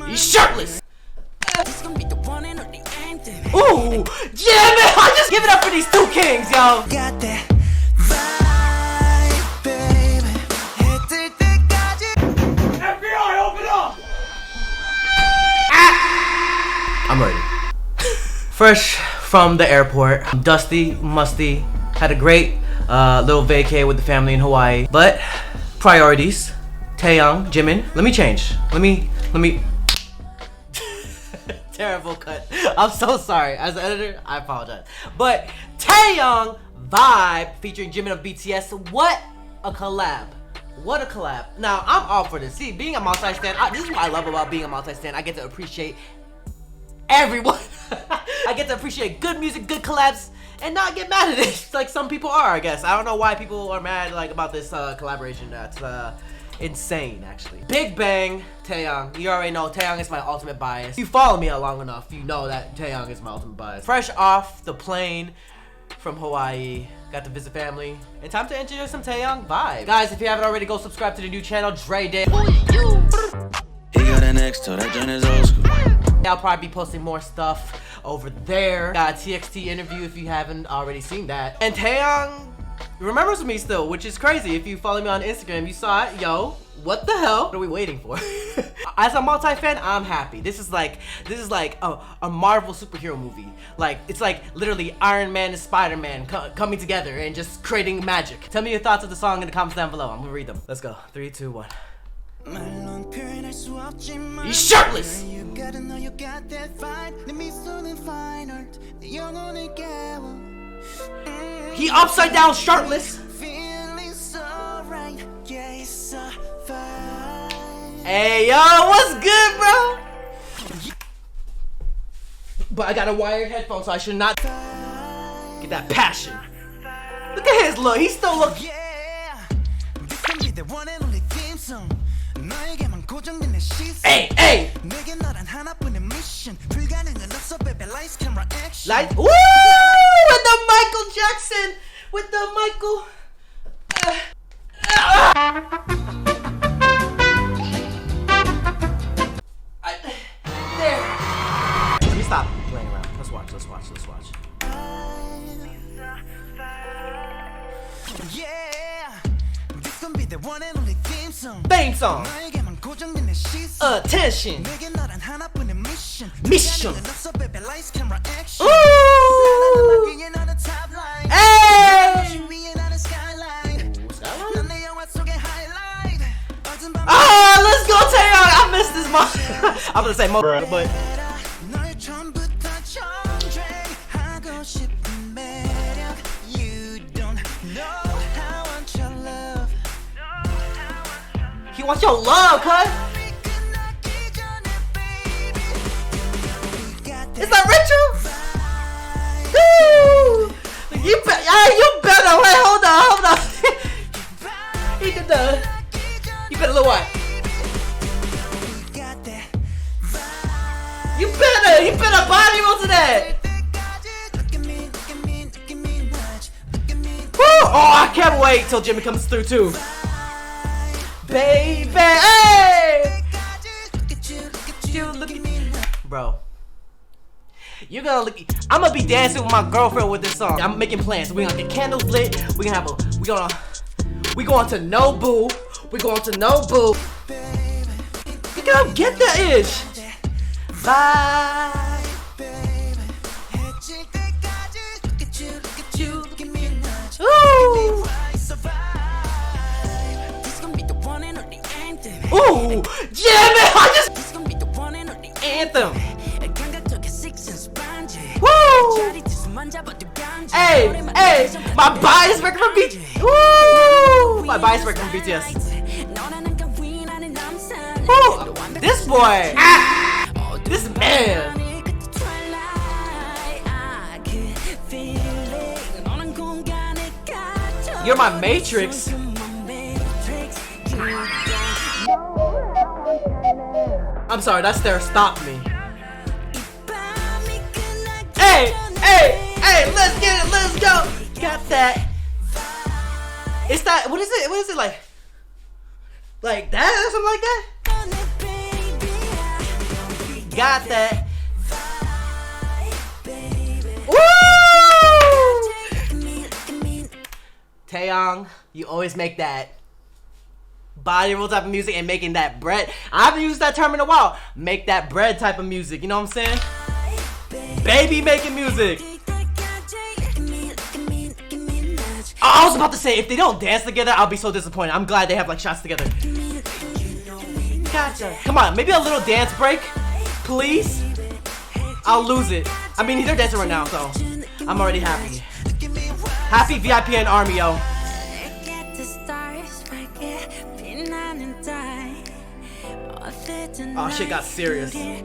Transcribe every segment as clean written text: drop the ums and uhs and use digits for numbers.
He's shirtless. Ooh, Jimin! I just give it up for these two kings, yo. FBI, open up! I'm ready. Fresh from the airport, dusty, musty. Had a great little vacay with the family in Hawaii. But priorities, Taeyang, Jimin. Let me change. Let me. Terrible cut. I'm so sorry. As an editor, I apologize. But Taeyang vibe featuring Jimin of BTS. What a collab. What a collab. Now, I'm all for this. See, being a multi-stan, this is what I love about being a multi-stan. I get to appreciate everyone. I get to appreciate good music, good collabs, and not get mad at it. Like some people are, I guess. I don't know why people are mad about this collaboration. That's insane, actually. Big Bang, Taeyang. You already know Taeyang is my ultimate bias. If you follow me long enough, you know that Taeyang is my ultimate bias. Fresh off the plane from Hawaii, got to visit family, and time to enjoy some Taeyang vibe. Guys, if you haven't already, go subscribe to the new channel, Dre Day. I'll probably be posting more stuff over there. Got a TXT interview if you haven't already seen that. And Taeyang remembers me still, which is crazy. If you follow me on Instagram, you saw it. Yo, what the hell? What are we waiting for? As a multi-fan, I'm happy. This is like a Marvel superhero movie. Like, it's like literally Iron Man and Spider-Man coming together and just creating magic. Tell me your thoughts of the song in the comments down below. I'm gonna read them. Let's go. 3, 2, 1. He's shirtless! He upside down shirtless! Hey yo, what's good, bro? But I got a wired headphone, so I should not get that passion. Look at his look, he still looks. Hey, hey! Like, woo! With the Michael Jackson! With the Michael... There. Let me stop playing around. Let's watch. Theme song. Attention. Mission. Ooh. Hey. Ah, let's go, Taeyang. I missed this one. I'm gonna say more, but. He wants your love, cuz. Is that Rachel? Woo! You better wait. Hold on. He did the. You better look what? You better body roll to that. Woo! Oh, I can't wait till Jimin comes through too. Baby, hey! Look at me. Bro, you're gonna look. I'm gonna be dancing with my girlfriend with this song. I'm making plans. We're gonna get candles lit. We going to Nobu. You gotta get that ish. Bye. Ooh. Ooh, Jimin! Anthem. Woo! Hey, my bias record from BTS. Woo! My bias record from BTS. Woo! This boy. This man. You're my Matrix. I'm sorry, that stare stopped me. Hey, let's get it, let's go. Got that. It's that, what is it like? Like that or something like that? got that. Woo! Taeyang, you always make that body roll type of music and making that bread. I haven't used that term in a while. Make that bread type of music. You know what I'm saying? Baby making music. I was about to say, if they don't dance together, I'll be so disappointed. I'm glad they have like shots together. Gotcha. Come on, maybe a little dance break, please. I'll lose it. I mean, they're dancing right now, so I'm already happy. Happy VIPN army, yo. Oh, shit got serious. It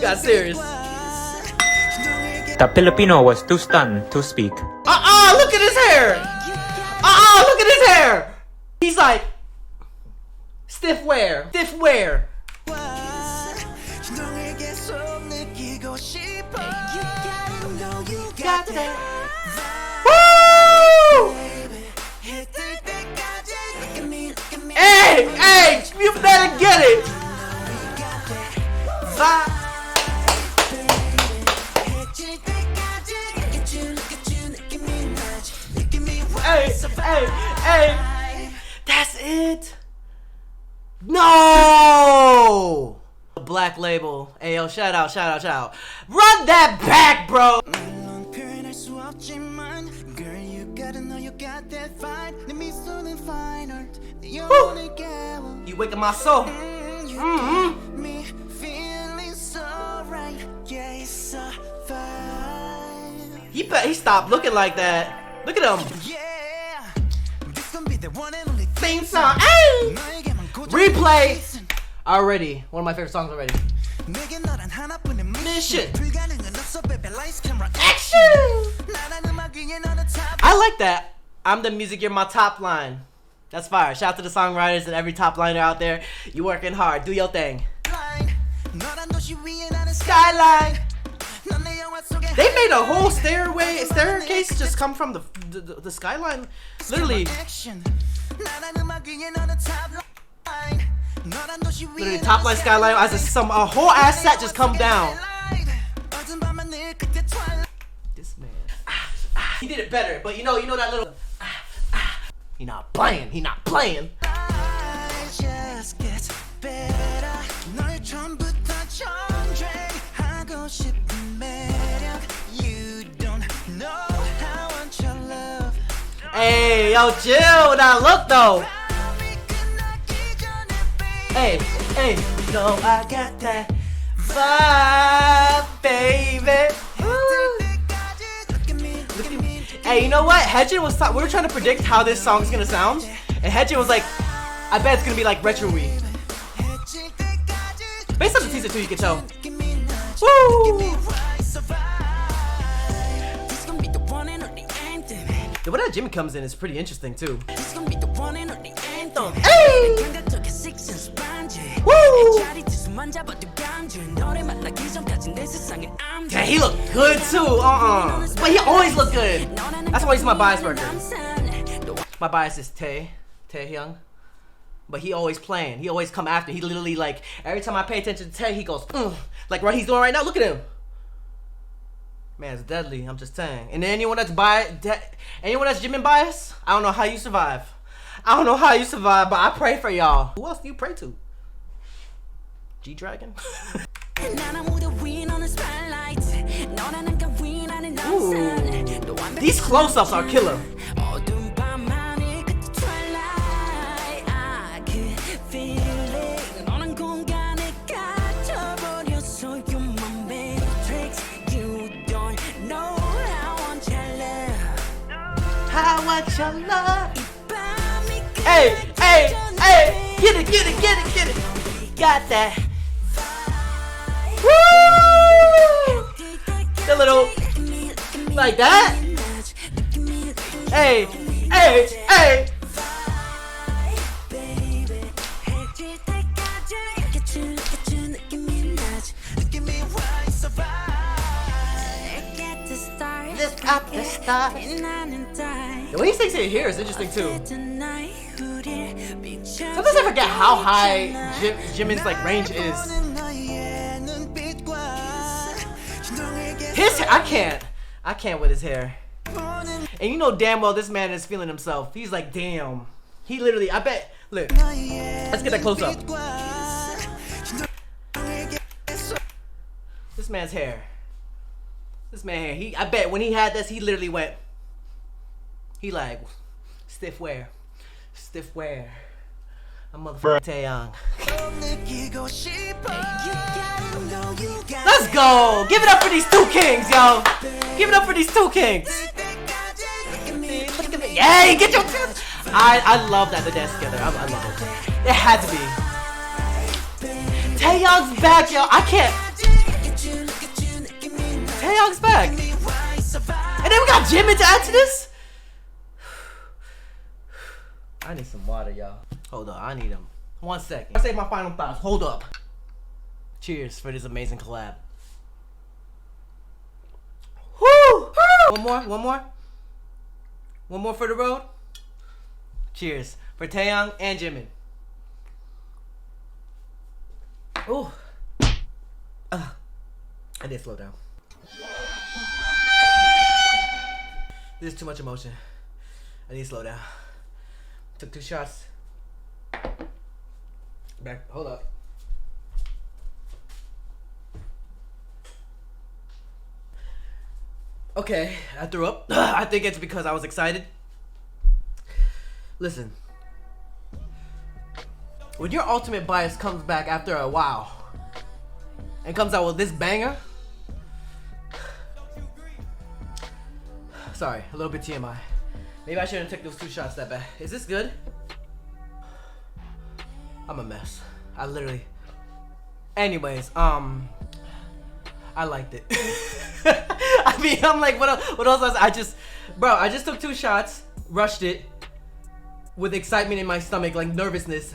got serious. The Filipino was too stunned to speak. Look at his hair! Look at his hair! He's like, stiff wear. Stiff wear. Got that. Woo! Hey, you better get it. Bye. Hey, that's it. No. Black Label. Hey, yo, shout out. Run that back, bro. Woo. You waking my soul. He stopped looking like that. Look at him. Theme song. Hey! Replay. Already. One of my favorite songs already. Mission. Action. I like that. I'm the music, you're my top line. That's fire. Shout out to the songwriters and every top liner out there. You working hard. Do your thing. Skyline. They made a whole staircase just come from the skyline. Literally, top line skyline as a whole ass set just come down. This man, he did it better, but you know that little. He not playing. Hey, yo, chill with that look though. Hey, no, I got that vibe, baby. Look at me. Hey, you know what? Hedgen was we were trying to predict how this song's gonna sound, and Hedgen was like, I bet it's gonna be like retro-y. Based on the teaser too, you can tell. Woo! The way that Jimin comes in is pretty interesting too. Hey! Woo! Yeah, he looked good too. But he always looked good. That's why he's my bias worker. My bias is Taeyang. But he always playing. He always come after. He literally like every time I pay attention to Tae, he goes, like what he's doing right now. Look at him. Man, it's deadly. I'm just saying. And then anyone that's Jimin bias, I don't know how you survive. But I pray for y'all. Who else do you pray to? G-Dragon? Ooh. These close-ups are killer. I want your love. Hey, get it. Got that. Woo! The little, like that. Hey. Let's got the start. The way he sings it here is interesting too. Sometimes I forget how high Jimin's like range is. His I can't with his hair. And you know damn well this man is feeling himself. He's like, damn. He literally, I bet. Look, let's get that close up. This man's hair. This man hair. I bet when he had this, he literally went. He like, stiff wear. Stiff wear. I'm motherfucking Taeyang. Let's go! Give it up for these two kings, yo! Give it up for these two kings! Yay! Get your tits! I love that they dance together. I love it. It had to be. Taeyang's back, yo! I can't. Taeyang's back! And then we got Jimin to add to this? I need some water, y'all. Hold up, I need them. 1 second. I'll say my final thoughts. Hold up. Cheers for this amazing collab. Woo! One more. One more for the road. Cheers for Taeyang and Jimin. Ooh. I did slow down. This is too much emotion. I need to slow down. Took 2 shots. Back. Hold up. Okay, I threw up. I think it's because I was excited. Listen. When your ultimate bias comes back after a while and comes out with this banger. Sorry, a little bit TMI. Maybe I shouldn't take those 2 shots that bad. Is this good? I'm a mess. I literally. Anyways, I liked it. I mean, I'm like, what else? I just took 2 shots, rushed it, with excitement in my stomach, like nervousness.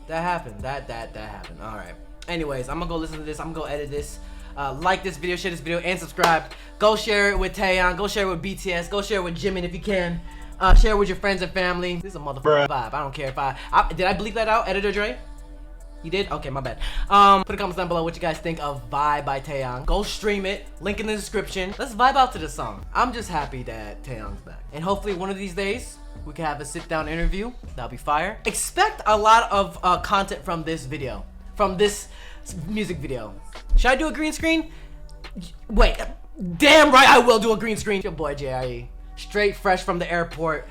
That happened. That happened. All right. Anyways, I'm gonna go listen to this. I'm gonna go edit this. Like this video, share this video, and subscribe. Go share it with Taeyang. Go share it with BTS. Go share it with Jimin if you can. Share it with your friends and family. This is a motherfucking vibe. I don't care if did I bleep that out, Editor Dre? You did? Okay, my bad. Put a comments down below what you guys think of Vibe by Taeyang. Go stream it. Link in the description. Let's vibe out to the song. I'm just happy that Taeyang's back. And hopefully one of these days, we can have a sit-down interview. That'll be fire. Expect a lot of content from this video. From this music video. Should I do a green screen? Wait. Damn right I will do a green screen. Your boy JRE. Straight fresh from the airport.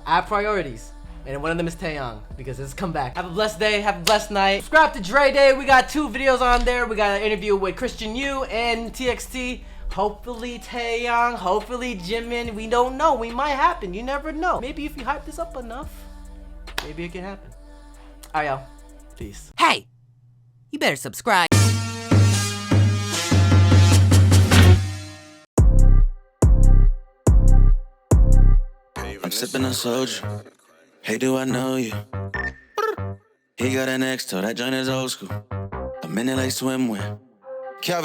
I have priorities. And one of them is Taeyang, because it's come back. Have a blessed day, have a blessed night. Subscribe to Dre Day. We got 2 videos on there. We got an interview with Christian Yu and TXT. Hopefully Taeyang, hopefully Jimin. We don't know. We might happen. You never know. Maybe if you hype this up enough, maybe it can happen. Alright, y'all. Peace. Hey, you better subscribe. I'm sipping on soju. Hey, do I know you? He got an ex, so that joint is old school. I'm in it like swimwear.